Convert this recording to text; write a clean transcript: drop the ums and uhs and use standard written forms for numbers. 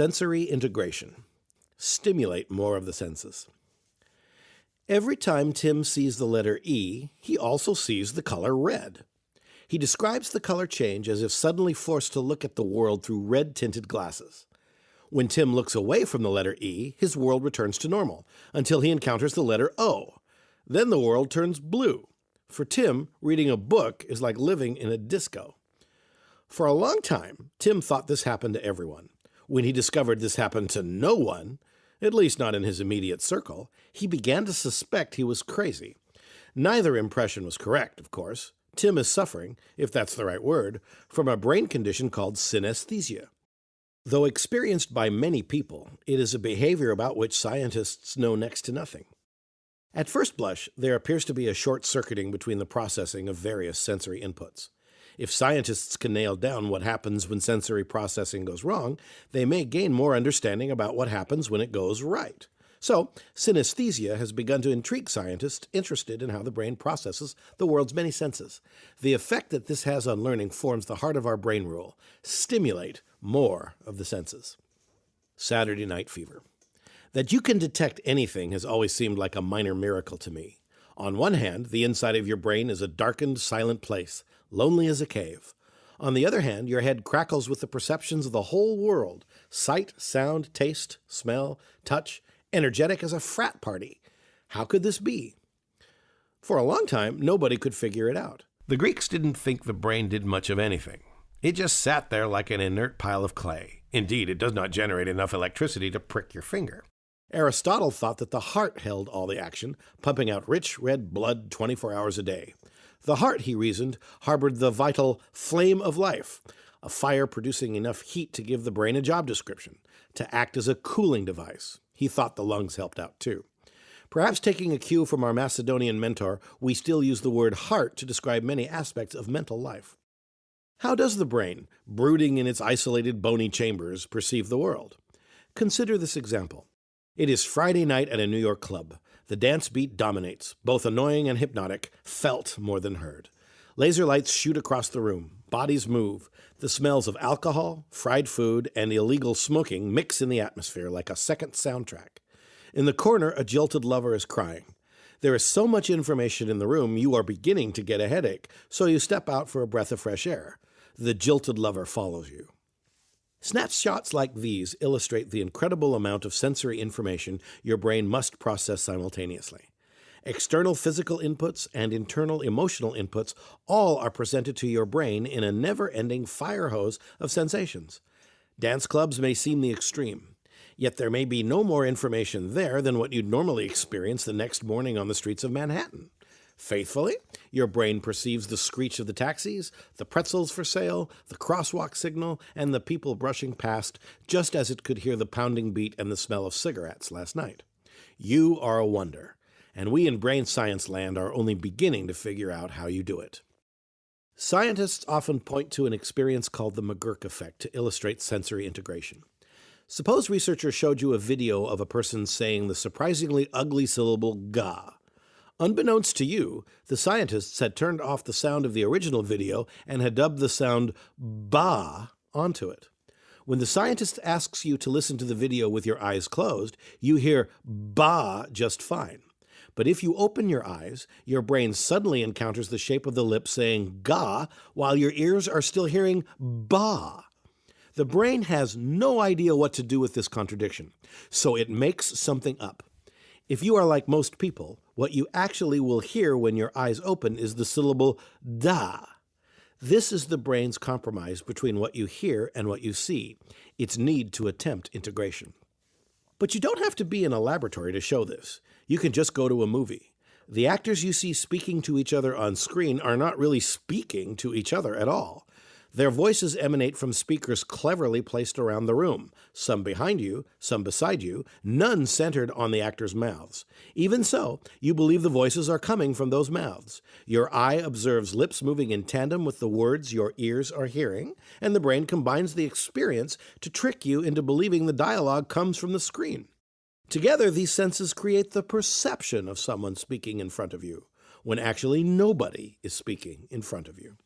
Sensory integration. Stimulate more of the senses. Every time Tim sees the letter E, he also sees the color red. He describes the color change as if suddenly forced to look at the world through red-tinted glasses. When Tim looks away from the letter E, his world returns to normal, until he encounters the letter O. Then the world turns blue. For Tim, reading a book is like living in a disco. For a long time, Tim thought this happened to everyone. When he discovered this happened to no one, at least not in his immediate circle, he began to suspect he was crazy. Neither impression was correct, of course. Tim is suffering, if that's the right word, from a brain condition called synesthesia. Though experienced by many people, it is a behavior about which scientists know next to nothing. At first blush, there appears to be a short-circuiting between the processing of various sensory inputs. If scientists can nail down what happens when sensory processing goes wrong, they may gain more understanding about what happens when it goes right. So, synesthesia has begun to intrigue scientists interested in how the brain processes the world's many senses. The effect that this has on learning forms the heart of our brain rule: stimulate more of the senses. Saturday Night Fever. That you can detect anything has always seemed like a minor miracle to me. On one hand, the inside of your brain is a darkened, silent place, lonely as a cave. On the other hand, your head crackles with the perceptions of the whole world: sight, sound, taste, smell, touch, energetic as a frat party. How could this be? For a long time, nobody could figure it out. The Greeks didn't think the brain did much of anything. It just sat there like an inert pile of clay. Indeed, it does not generate enough electricity to prick your finger. Aristotle thought that the heart held all the action, pumping out rich red blood 24 hours a day. The heart, he reasoned, harbored the vital flame of life, a fire producing enough heat to give the brain a job description, to act as a cooling device. He thought the lungs helped out too. Perhaps taking a cue from our Macedonian mentor, we still use the word heart to describe many aspects of mental life. How does the brain, brooding in its isolated bony chambers, perceive the world? Consider this example. It is Friday night at a New York club. The dance beat dominates, both annoying and hypnotic, felt more than heard. Laser lights shoot across the room. Bodies move. The smells of alcohol, fried food, and illegal smoking mix in the atmosphere like a second soundtrack. In the corner, a jilted lover is crying. There is so much information in the room, you are beginning to get a headache, so you step out for a breath of fresh air. The jilted lover follows you. Snapshots like these illustrate the incredible amount of sensory information your brain must process simultaneously. External physical inputs and internal emotional inputs all are presented to your brain in a never-ending fire hose of sensations. Dance clubs may seem the extreme, yet there may be no more information there than what you'd normally experience the next morning on the streets of Manhattan. Faithfully, your brain perceives the screech of the taxis, the pretzels for sale, the crosswalk signal, and the people brushing past, just as it could hear the pounding beat and the smell of cigarettes last night. You are a wonder, and we in brain science land are only beginning to figure out how you do it. Scientists often point to an experience called the McGurk effect to illustrate sensory integration. Suppose researchers showed you a video of a person saying the surprisingly ugly syllable "ga." Unbeknownst to you, the scientists had turned off the sound of the original video and had dubbed the sound "ba" onto it. When the scientist asks you to listen to the video with your eyes closed, you hear "ba" just fine. But if you open your eyes, your brain suddenly encounters the shape of the lips saying "ga," while your ears are still hearing "ba." The brain has no idea what to do with this contradiction, so it makes something up. If you are like most people, what you actually will hear when your eyes open is the syllable "da." This is the brain's compromise between what you hear and what you see, its need to attempt integration. But you don't have to be in a laboratory to show this. You can just go to a movie. The actors you see speaking to each other on screen are not really speaking to each other at all. Their voices emanate from speakers cleverly placed around the room, some behind you, some beside you, none centered on the actors' mouths. Even so, you believe the voices are coming from those mouths. Your eye observes lips moving in tandem with the words your ears are hearing, and the brain combines the experience to trick you into believing the dialogue comes from the screen. Together, these senses create the perception of someone speaking in front of you, when actually nobody is speaking in front of you.